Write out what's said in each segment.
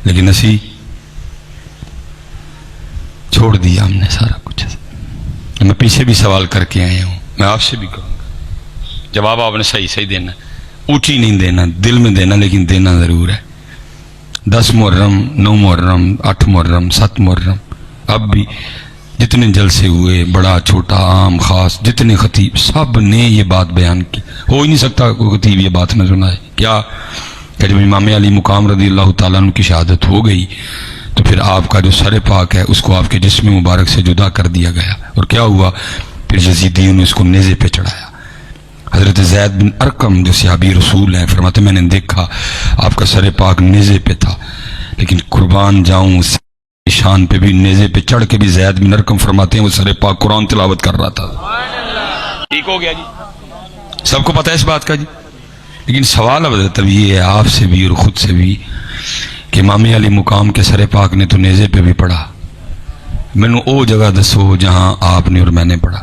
لیکن اسی چھوڑ دیا ہم نے سارا کچھ. میں پیچھے بھی سوال کر کے آیا ہوں, میں آپ سے بھی کہوں گا, جواب آپ نے صحیح دینا, اونچی نہیں دینا, دل میں دینا, لیکن دینا ضرور ہے. 10 محرم 9 محرم 8 محرم 7 محرم اب بھی جتنے جلسے ہوئے, بڑا چھوٹا عام خاص, جتنے خطیب سب نے یہ بات بیان کی. ہو ہی نہیں سکتا کوئی خطیب یہ بات نہ سنائے. کیا کہ جب امام علی مقام رضی اللہ تعالیٰ عنہ کی شہادت ہو گئی تو پھر آپ کا جو سر پاک ہے اس کو آپ کے جسم مبارک سے جدا کر دیا گیا. اور کیا ہوا, پھر یزیدیوں نے اس کو نیزے پہ چڑھایا. حضرت زید بن ارقم جو صحابی رسول ہیں فرماتے میں نے دیکھا آپ کا سر پاک نیزے پہ تھا, لیکن قربان جاؤں اس شان پہ بھی نیزے پہ چڑھ کے بھی زید بن ارقم فرماتے ہیں وہ سر پاک قرآن تلاوت کر رہا تھا. ٹھیک ہو گیا جی, سب کو پتہ ہے اس بات کا جی. لیکن سوال اب یہ ہے آپ سے بھی اور خود سے بھی کہ امام علی مقام کے سر پاک نے تو نیزے پہ بھی پڑھا, میں نے وہ جگہ دسو جہاں آپ نے اور میں نے پڑھا.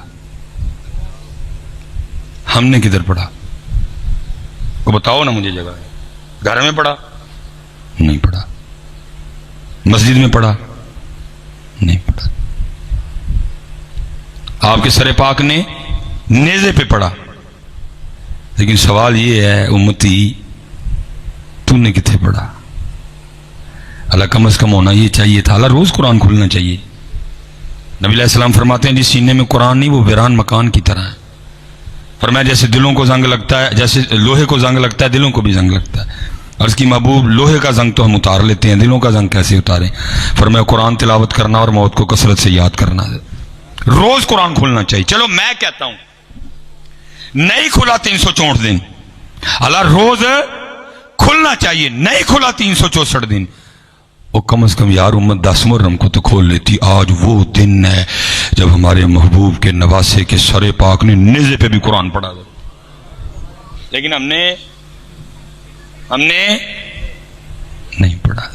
ہم نے کدھر پڑھا وہ بتاؤ نا مجھے جگہ. گھر میں پڑھا نہیں پڑھا, مسجد میں پڑھا نہیں پڑھا, آپ کے سر پاک نے نیزے پہ پڑھا. لیکن سوال یہ ہے امتی تو نے کتنے پڑھا؟ اللہ کم از کم ہونا یہ چاہیے تھا, اللہ روز قرآن کھلنا چاہیے. نبی علیہ السلام فرماتے ہیں جس سینے میں قرآن نہیں وہ ویران مکان کی طرح ہے. فرمایا جیسے دلوں کو زنگ لگتا ہے, جیسے لوہے کو زنگ لگتا ہے دلوں کو بھی زنگ لگتا ہے. عرض کی محبوب لوہے کا زنگ تو ہم اتار لیتے ہیں, دلوں کا زنگ کیسے اتاریں؟ فرمایا قرآن تلاوت کرنا اور موت کو کثرت سے یاد کرنا, روز قرآن کھلنا چاہیے. چلو میں کہتا ہوں نہیں کھلا 364 دن, اللہ روز کھلنا چاہیے, نہیں کھلا 364 دن. وہ کم از کم یار امت 10 محرم کو تو کھول لیتی. آج وہ دن ہے جب ہمارے محبوب کے نواسے کے سر پاک نے نیزے پہ بھی قرآن پڑھا تھا, لیکن ہم نے نہیں پڑھا.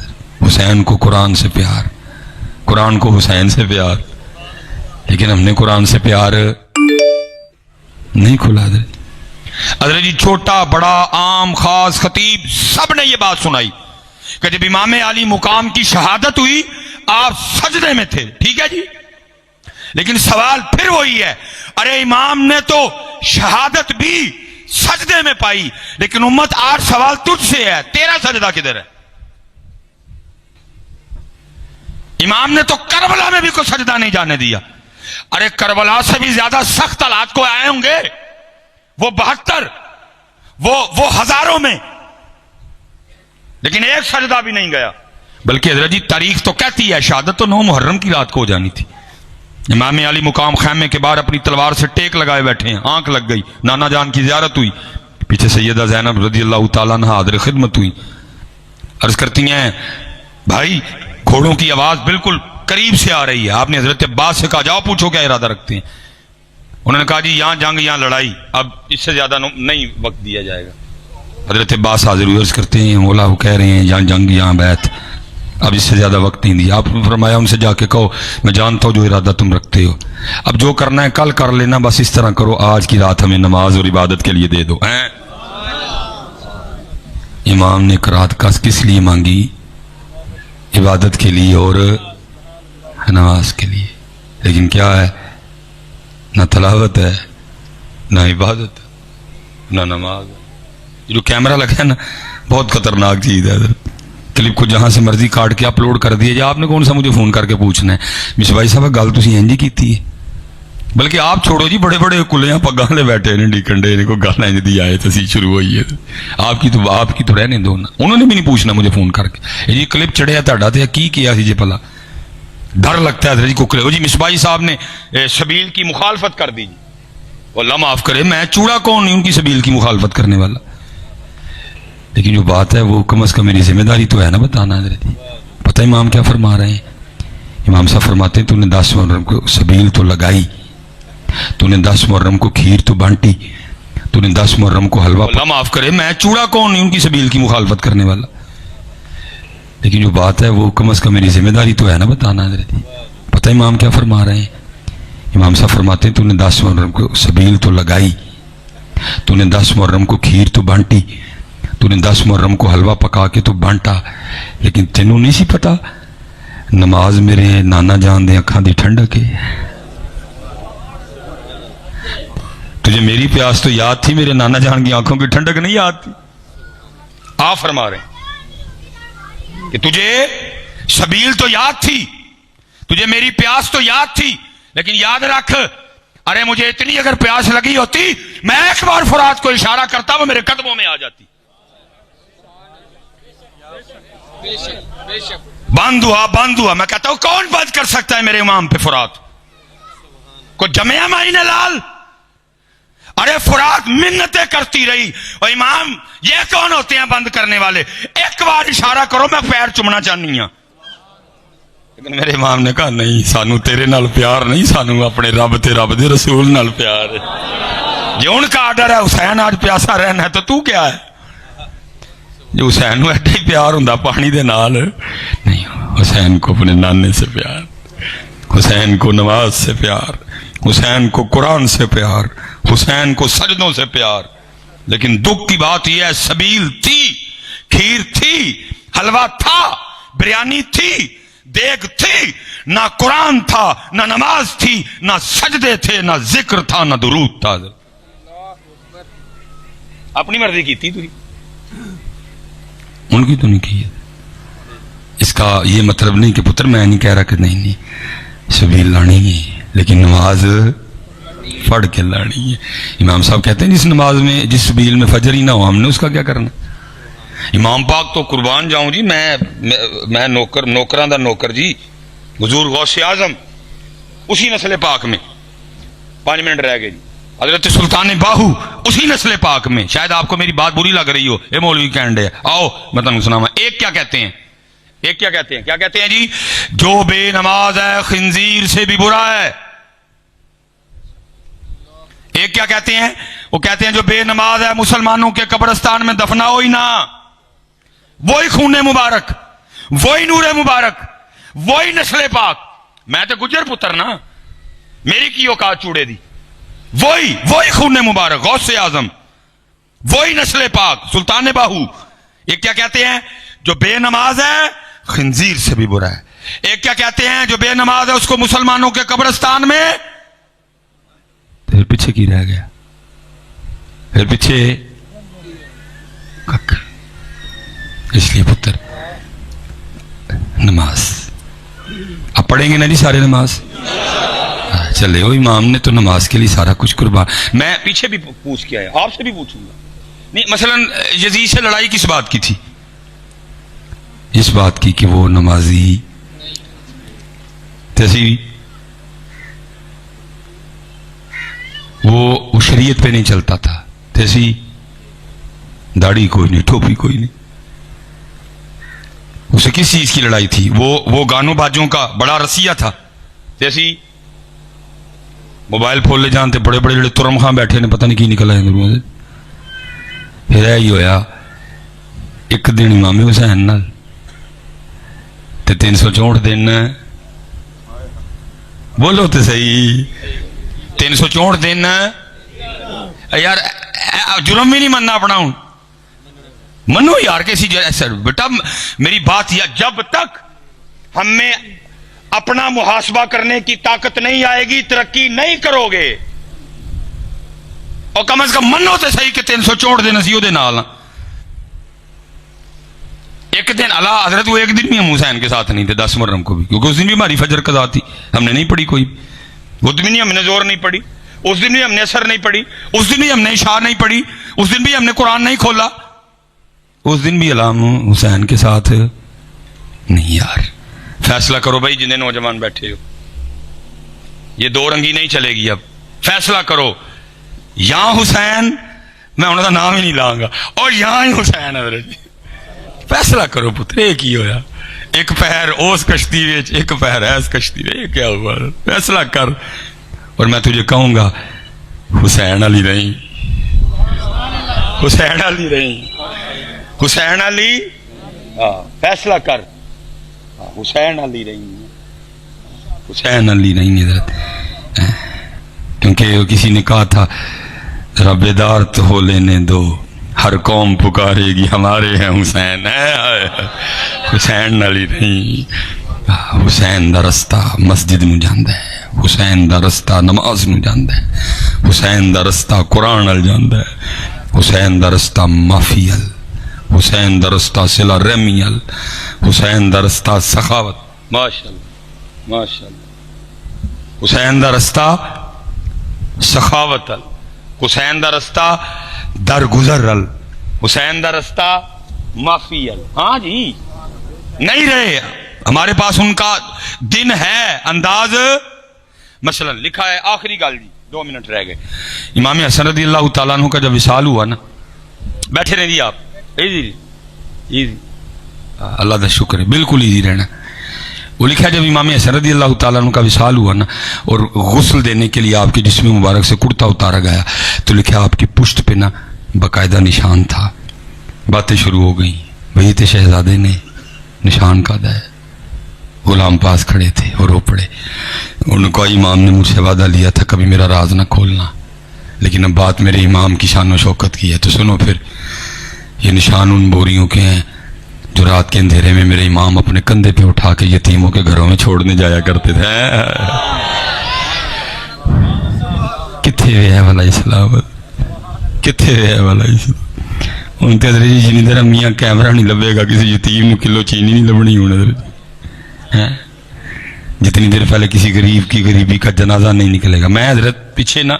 حسین کو قرآن سے پیار, قرآن کو حسین سے پیار, لیکن ہم نے قرآن سے پیار نہیں کھلا دے. حضرت جی چھوٹا بڑا عام خاص خطیب سب نے یہ بات سنائی کہ جب امام علی مقام کی شہادت ہوئی آپ سجدے میں تھے. ٹھیک ہے جی, لیکن سوال پھر وہی ہے, ارے امام نے تو شہادت بھی سجدے میں پائی, لیکن امت آج سوال تجھ سے ہے, تیرا سجدہ کدھر ہے؟ امام نے تو کربلا میں بھی کوئی سجدہ نہیں جانے دیا. ارے کربلا سے بھی زیادہ سخت حالات کو آئے ہوں گے, وہ 72 وہ ہزاروں میں, لیکن ایک سجدہ بھی نہیں گیا. بلکہ حضرت جی تاریخ تو کہتی ہے شہادت تو 9 محرم کی رات کو ہو جانی تھی. امام علی مقام خیمے کے باہر اپنی تلوار سے ٹیک لگائے بیٹھے ہیں, آنکھ لگ گئی, نانا جان کی زیارت ہوئی, پیچھے سیدہ زینب رضی اللہ تعالیٰ عنہا حاضر خدمت ہوئی. عرض کرتی ہیں بھائی گھوڑوں کی آواز بالکل قریب سے آ رہی ہے. آپ نے حضرت عباس سے کہا جاؤ پوچھو کیا ارادہ رکھتے ہیں. انہوں نے کہا جی یہاں جنگ یہاں لڑائی, اب اس سے زیادہ نہیں وقت دیا جائے گا. حضرت عباس حاضر ہوئے, عرض کرتے ہیں مولا وہ کہہ رہے ہیں یہاں جنگ یہاں بیعت, اب اس سے زیادہ وقت نہیں دیا. آپ نے فرمایا ان سے جا کے کہو میں جانتا ہوں جو ارادہ تم رکھتے ہو, اب جو کرنا ہے کل کر لینا, بس اس طرح کرو آج کی رات ہمیں نماز اور عبادت کے لیے دے دو. امام نے قرات کس لیے مانگی؟ عبادت کے لیے اور نماز کے لیے. لیکن کیا ہے, نہ تلاوت ہے, نہ عبادت, نہ نماز. جو کیمرہ لگا ہے نا بہت خطرناک چیز ہے. کلپ کو جہاں سے مرضی کاٹ کے اپلوڈ کر دیا جائے, آپ نے کون سا مجھے فون کر کے پوچھنا ہے مس بھائی صاحب گل تسی انج ہی کیتی ہے. بلکہ آپ چھوڑو جی, بڑے بڑے کلیاں پگاں لے بیٹھے نے ڈیکنڈے نے, کو گل انج دی آئے تسی شروع ہوئی ہے. آپ کی تو رہنے دو نا, انہوں نے بھی نہیں پوچھنا مجھے فون کر کے جی کلپ چڑھیا تہاڈا تے کی کیا سی جی, بھلا ڈر لگتا ہے حضرت کو. جی مس بھائی صاحب نے سبیل کی مخالفت کر دی, اللہ معاف کرے میں چوڑا کون نہیں ان کی سبیل کی مخالفت کرنے والا. لیکن جو بات ہے وہ کم از کم میری ذمہ داری تو ہے نا بتانا. حضرت پتہ امام کیا فرما رہے ہیں؟ امام صاحب فرماتے ہیں تو نے 10 محرم کو سبیل تو لگائی, تو نے 10 محرم کو کھیر تو بانٹی, تو نے 10 محرم کو حلوہ, اللہ معاف کرے میں چوڑا کون نہیں ان کی سبیل کی مخالفت کرنے والا. لیکن جو بات ہے وہ کم از کم میری ذمہ داری تو ہے نا بتانا. حضرت پتہ امام کیا فرما رہے ہیں؟ امام صاحب فرماتے ہیں تو نے 10 محرم کو سبیل تو لگائی, تو نے 10 محرم کو کھیر تو بانٹی, تو نے 10 محرم کو حلوہ پکا کے تو بانٹا، لیکن تینوں نہیں سی پتا نماز میرے نانا جان دے اکھاں دی ٹھنڈک ہے۔ تجھے میری پیاس تو یاد تھی، میرے نانا جان کی آنکھوں کی ٹھنڈک نہیں یاد تھی۔ آپ فرما رہے ہیں کہ تجھے سبیل تو یاد تھی، تجھے میری پیاس تو یاد تھی، لیکن یاد رکھ، ارے مجھے اتنی اگر پیاس لگی ہوتی میں ایک بار فرات کو اشارہ کرتا وہ میرے قدموں میں آ جاتی۔ بند ہوا، میں کہتا ہوں کون بند کر سکتا ہے میرے امام پہ فرات کو؟ جمعہ مائن لال، ارے فرات منتیں کرتی رہی، اور امام یہ کون ہوتے ہیں بند کرنے والے؟ ایک بار اشارہ کرو میں پیر چومنا چاہنی ہوں۔ لیکن میرے امام نے کہا نہیں، سانو تیرے نال پیار نہیں، سانو اپنے رب تے رب دے رسول نال پیار ہے۔ جو ان کا آرڈر ہے حسین آج پیاسا رہنا ہے تو کیا ہے؟ جو حسین نو ایڈا ہی پیار ہوندا پانی دے نال نہیں، حسین کو اپنے نانے سے پیار، حسین کو نماز سے پیار، حسین کو قرآن سے پیار، حسین کو سجدوں سے پیار۔ لیکن دکھ کی بات یہ ہے، سبیل تھی، کھیر تھی، حلوہ تھا، بریانی تھی، دیگ تھی، نہ قرآن تھا، نہ نماز تھی، نہ سجدے تھے، نہ ذکر تھا، نہ درود تھا۔ اپنی مرضی کی تھی، ان کی تو نہیں کی ہے۔ اس کا یہ مطلب نہیں کہ پتر میں نہیں کہہ رہا کہ نہیں سبیل لانی ہے، لیکن نماز پڑھ کے لانی ہے۔ امام صاحب کہتے ہیں جس نماز میں، جس سبیل میں فجر ہی نہ ہو، ہم نے اس کا کیا کرنا؟ امام پاک تو قربان جاؤں جی، میں نوکراں دا نوکر جی، حضور غوث اعظم اسی نسل پاک میں، 5 منٹ رہ گئے جی، حضرت سلطان باہو اسی نسل پاک میں۔ شاید آپ کو میری بات بری لگ رہی ہو، اے مولوی کینڈے، آؤ میں تمہیں سناواں۔ ایک کیا کہتے ہیں، کیا کہتے ہیں جی؟ جو بے نماز ہے خنزیر سے بھی برا ہے۔ ایک کیا کہتے ہیں؟ وہ کہتے ہیں جو بے نماز ہے مسلمانوں کے قبرستان میں دفناؤ ہی نہ، وہی خون مبارک، وہی نور مبارک، وہی نسل پاک۔ میں تو گجر پتر نا، میری کی اوقات چوڑے دی، وہی خون مبارک غوث اعظم، وہی نسل پاک سلطان باہو۔ ایک کیا کہتے ہیں؟ جو بے نماز ہے خنزیر سے بھی برا ہے۔ ایک کیا کہتے ہیں؟ جو بے نماز ہے اس کو مسلمانوں کے قبرستان میں، پھر پیچھے کی رہ گیا، پھر پیچھے کک۔ اس لیے پتر نماز اب پڑھیں گے نا جی سارے نماز، چلے وہ امام نے تو نماز کے لیے سارا کچھ قربان۔ میں پیچھے بھی پوچھ کے آیا، آپ سے بھی پوچھوں گا۔ نہیں، مثلا یزید سے لڑائی کس بات کی تھی؟ اس بات کی کہ وہ نمازی تیسی، وہ شریعت پہ نہیں چلتا تھا، تیسی داڑھی کوئی نہیں، ٹوپی کوئی نہیں۔ اسے کس چیز کی لڑائی تھی؟ وہ گانوں باجوں کا بڑا رسیہ تھا، تیسی موبائل پھول لے جانتے، بڑے بڑے جڑے ترم خاں بیٹھے نے، پتہ نہیں کی نکل آئے گروہ سے۔ پھر یہی ہویا ایک دن امام حسین نال تے 364 دن، بولو تے صحیح، 364 دن یار جرم بھی نہیں مننا اپنا، ہوں منو یار کیسی بیٹا میری بات، یا جب تک ہم میں اپنا محاسبہ کرنے کی طاقت نہیں آئے گی ترقی نہیں کرو گے۔ اور کم از کم منو تے صحیح کہ 364 دن اسی دے نال۔ ایک دن اللہ حضرت وہ ایک دن بھی ہم حسین کے ساتھ نہیں تھے 10 محرم کو بھی، کیونکہ اس دن بھی ہماری فجر قضا تھی، ہم نے نہیں پڑھی کوئی، اس دن بھی ہم نے زور نہیں پڑھی، اس دن بھی ہم نے اثر نہیں پڑھی، اس دن بھی ہم نے عشاء نہیں پڑھی، اس دن بھی ہم نے قرآن نہیں کھولا، اس دن بھی علام حسین کے ساتھ نہیں۔ یار فیصلہ کرو بھائی، جنہیں نوجوان بیٹھے ہو، یہ دو رنگی نہیں چلے گی، اب فیصلہ کرو، یہاں حسین، میں انہوں کا نام ہی نہیں لاؤں گا، اور یہاں ہی حسین حضرت جی، فیصلہ کرو پتر، ایک ہی ہویا، ایک پہر اس کشتی وچ، ایک پہر ایس کشتی وچ، یہ کیا ہوا؟ فیصلہ کر، اور میں تجھے کہوں گا حسین علی نہیں، حسین علی نہیں، حسین علی، فیصلہ کر، حسین علی نہیں، حسین علی نہیں حضرت، کیونکہ کسی نے کہا تھا ذرا بیدار تو ہو لینے دو، ہر قوم پکارے گی ہمارے ہیں حسین. حسین نالی نہیں. حسین دا رستہ مسجد نو جاندا ہے, حسین دا رستہ نماز نو جاندا ہے, حسین دا رستہ قرآن نال جاندا ہے, حسین دا رستہ معافی ال, حسین دا رستہ صلہ رحمی ال, حسین دا رستہ سخاوت. ماشاءاللہ ماشاءاللہ. حسین دا رستہ سخاوت ال, حسین دا رستہ درگزر ال, حسین دا رستہ معافی ال. ہاں جی نہیں رہے ہمارے پاس ان کا دن ہے انداز. مثلا لکھا ہے آخری گل جی 2 منٹ رہ گئے. امام حسن رضی اللہ تعالیٰ عنہ کا جب وصال ہوا نا, بیٹھے رہیں جی آپ, ایزی اللہ کا شکر ہے, بالکل ایزی رہنا. وہ لکھا جب امام حسن رضی اللہ تعالیٰ عنہ کا وصال ہوا نا اور غسل دینے کے لیے آپ کے جسم مبارک سے کرتا اتارا گیا تو لکھا آپ کی پشت پہ نا باقاعدہ نشان تھا. باتیں شروع ہو گئیں, وہی تھے شہزادے نے نشان کا ہے. غلام پاس کھڑے تھے اور رو پڑے. ان کو امام نے مجھ سے وعدہ لیا تھا کبھی میرا راز نہ کھولنا, لیکن اب بات میرے امام کی شان و شوکت کی ہے تو سنو پھر. یہ نشان ان بوریوں کے ہیں جو رات کے اندھیرے میں میرے امام اپنے کندھے پہ اٹھا کے یتیموں کے گھروں میں چھوڑنے جایا کرتے تھے. کتنے وے ہے والا اسلام, کتنے وے ہے والا اسلام. ان تے حضرت جی جنی دیر میاں کیمرہ نہیں لبے گا کسی یتیم کو کلو چینی نہیں لبنی ہونے دے. جتنی دیر پہلے کسی غریب کی غریبی کا جنازہ نہیں نکلے گا. میں حضرت پیچھے نا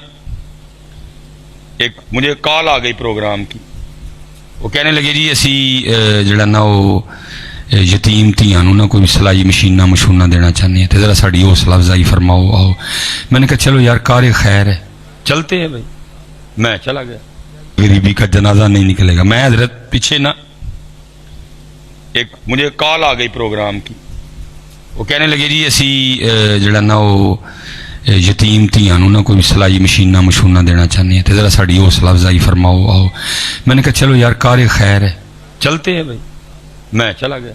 ایک مجھے کال آ گئی پروگرام کی, وہ کہنے لگے جی اسی جڑا نا وہ یتیم تیاں نو نا کوئی سلائی مشینہ مشونہ دینا چاہنے ہیں تو ذرا ساڑی حوصلہ افزائی فرماؤ آؤ. میں نے کہا چلو یار کار خیر ہے چلتے ہیں بھائی. میں چلا گیا, غریبی کا جنازہ نہیں نکلے گا. میں حضرت پیچھے نا ایک مجھے کال آ گئی پروگرام کی, وہ کہنے لگے جی اسی جڑا نا وہ یتیم تیاں نو نا کوئی سلائی مشینہ مشونہ دینا چاہنے ہیں تو ذرا ساڑی حوصلہ افزائی فرماؤ آؤ. میں نے کہا چلو یار کار خیر ہے چلتے ہیں بھائی. میں چلا گیا.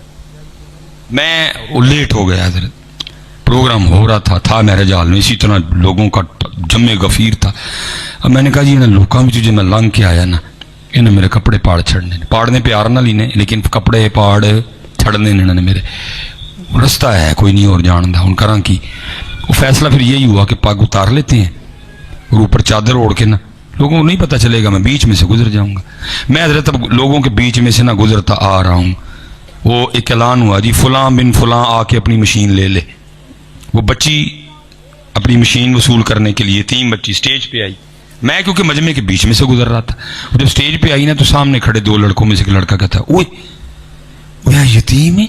میں لیٹ ہو گیا حضرت, پروگرام ہو رہا تھا میرے جال میں, اسی طرح لوگوں کا جمع غفیر تھا. اب میں نے کہا جی انہیں لوکاں میں تجھے میں لنگ کے آیا نا انہیں میرے کپڑے پاڑ چھڑنے, پاڑنے پیار نہ لینے لیکن کپڑے پاڑ چھڑنے انہوں نے میرے. رستہ ہے کوئی نہیں اور جاندہ ان کراں کی. وہ فیصلہ پھر یہی ہوا کہ پاگ اتار لیتے ہیں اور اوپر چادر اوڑھ کے نا لوگوں کو نہیں پتہ چلے گا, میں بیچ میں سے گزر جاؤں گا. میں حضرت اب لوگوں کے بیچ میں سے نہ گزرتا آ رہا ہوں. وہ ایک اعلان ہوا جی فلاں بن فلاں آ کے اپنی مشین لے لے. وہ بچی اپنی مشین وصول کرنے کے لیے 3 بچی سٹیج پہ آئی. میں کیونکہ مجمع کے بیچ میں سے گزر رہا تھا, جب سٹیج پہ آئی نا تو سامنے کھڑے 2 لڑکوں میں سے ایک لڑکا کہتا اوئے وہ یتیم ہے.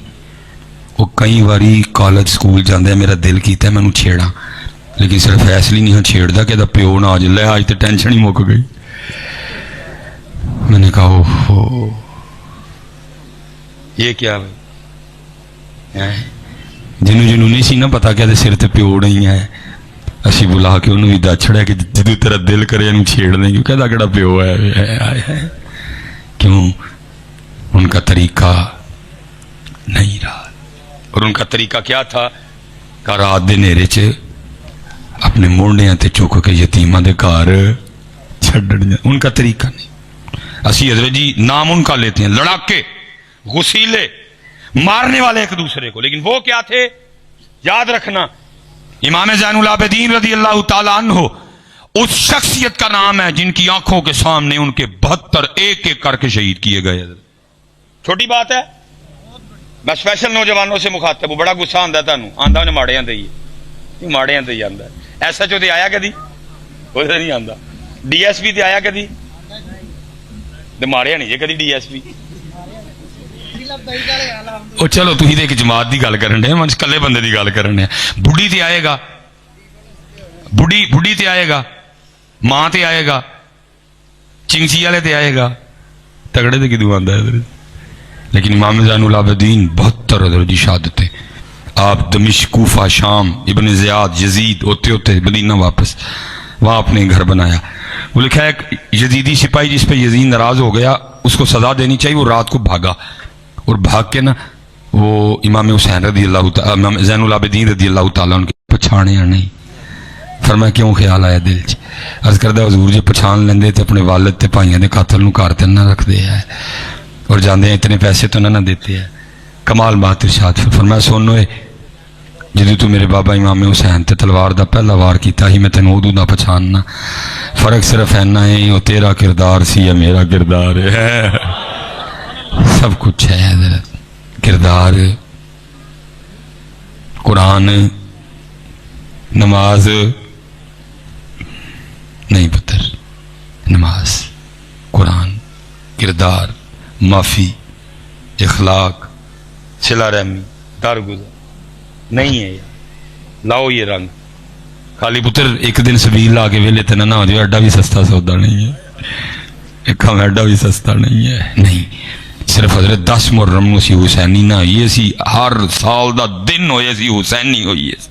وہ کئی باری کالج سکول جاندے میرا دل کیتا ہے میں چھیڑا لیکن صرف ایسے نہیں چھیڑتا کہ پیو نہ آ جائے. آج تو ٹینشن ہی مک گئی. میں نے کہا اوہ یہ کیا بھائی, جنوں نہیں سی نا پتا کہ سر تے پیو نہیں ہے, اسی بلا کے انہوں بھی دچڑیا کہ جدو تیرا دل کرے انہوں چھیڑ دیں گے. کہتا کہڑا پیو ہے, کیوں ان کا طریقہ نہیں رہا. اور ان کا طریقہ کیا تھا کہ رات دے نیرے چ اپنے موڑیاں تے چک کے یتیماں دے گھر چھڈن. ان کا طریقہ نہیں. اسی حضرت جی نام ان کا لیتے ہیں لڑاکے غسیلے مارنے والے ایک دوسرے کو, لیکن وہ کیا تھے یاد رکھنا. امام زین العابدین رضی اللہ تعالی عنہ اس شخصیت کا نام ہے جن کی آنکھوں کے سامنے ان کے 72 ایک ایک کر کے شہید کیے گئے. چھوٹی بات ہے. میں اسپیشل نوجوانوں سے مخاطب ہوں. بڑا غصہ آتا ہے تمہیں, آتا انہیں ماڑیاں تے ہی ماڑیاں تے ہی آتا ہے. ایس ایچ او تے آیا کدی وہ نہیں آتا, ڈی ایس پی تے آیا کدی ماڑیاں نہیں جی کدی ڈی ایس پی. وہ چلو تھی تو ایک جماعت کی گل کرن ڈے, من کلے بندے کی گل کرن ڈے. بڑھی تے آئے گا, بڑھی تے آئے گا, ماں تے آئے گا, چنگسی والے تے آئے گا, تگڑے تے کدو آتا ہے. لیکن امام زین العابدین 72 حضرت شہادتیں. آپ دمشق کوفہ شام ابن زیاد یزید ہوتے ہوتے مدینہ واپس, وہاں اپنے گھر بنایا. وہ لکھا ہے ایک یزیدی سپاہی جس پہ یزید ناراض ہو گیا, اس کو سزا دینی چاہیے, وہ رات کو بھاگا اور بھاگ کے نا وہ امام حسین رضی اللہ تعالیٰ, امام زین العابدین رضی اللہ تعالیٰ ان کے پچھاڑے نہیں فرمایا کیوں خیال آیا دل چ؟ عرض کردہ حضور جی پچھان لیندے تے اپنے والد تے بھائیاں دے قاتل نو گھر تے نہ رکھ دے ہے اور جاندے اتنے پیسے تو نہ دیتے ہیں. کمال بات ارشاد فرمایا سن ہوئے جدو تو میرے بابا امام حسین تے تلوار دا پہلا وار کیتا ہی میں تینوں ادو دا پہچاننا. فرق صرف اینا ہے وہ تیرا کردار سی یا میرا کردار ہے. سب کچھ ہے حضرت. کردار، قرآن، نماز نہیں پتر، نماز، قرآن، کردار، معافی، اخلاق، صلہ رحمی، درگزر نہیں ہے. لاؤ یہ رنگ. خالی پتر ایک دن سبیل لا کے ویلے تنا نہ ہو جائے. ایڈا بھی سستا سودا نہیں ہے. ایک ہم ایڈا بھی سستا نہیں ہے. نہیں، صرف حضرت 10 محرم نو سی حسینی نہ ہوئی سی. ہر سال دا دن ہوئے سی حسینی ہوئی ہے.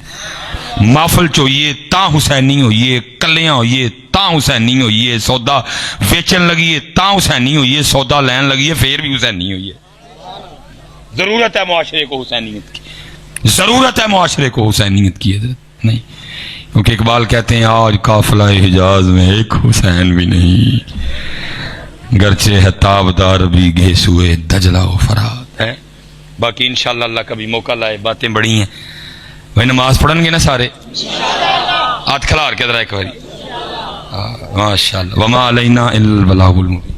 محفل چوئیے تا حسینی ہوئیے، کلیاں ہوئیے تا حسینی ہوئیے، سودا ویچن لگیے تا حسینی ہوئیے، سودا لین لگیے پھر بھی حسینی ہوئیے. ضرورت ہے معاشرے کو حسینیت کی، ضرورت ہے معاشرے کو حسینیت کی. حضرت نہیں، کیونکہ اقبال کہتے ہیں آج قافلہ حجاز میں ایک حسین بھی نہیں، گرچہ ہے تابدار بھی گھیسوئے دجلہ و فرات ہے. باقی انشاءاللہ اللہ کبھی موقع لائے. باتیں بڑی ہیں. وہ نماز پڑھن گے نا سارے؟ ہاتھ کھلار کے ذرا ایک باری. ماشاءاللہ. وما علینا الا البلاغ المبین.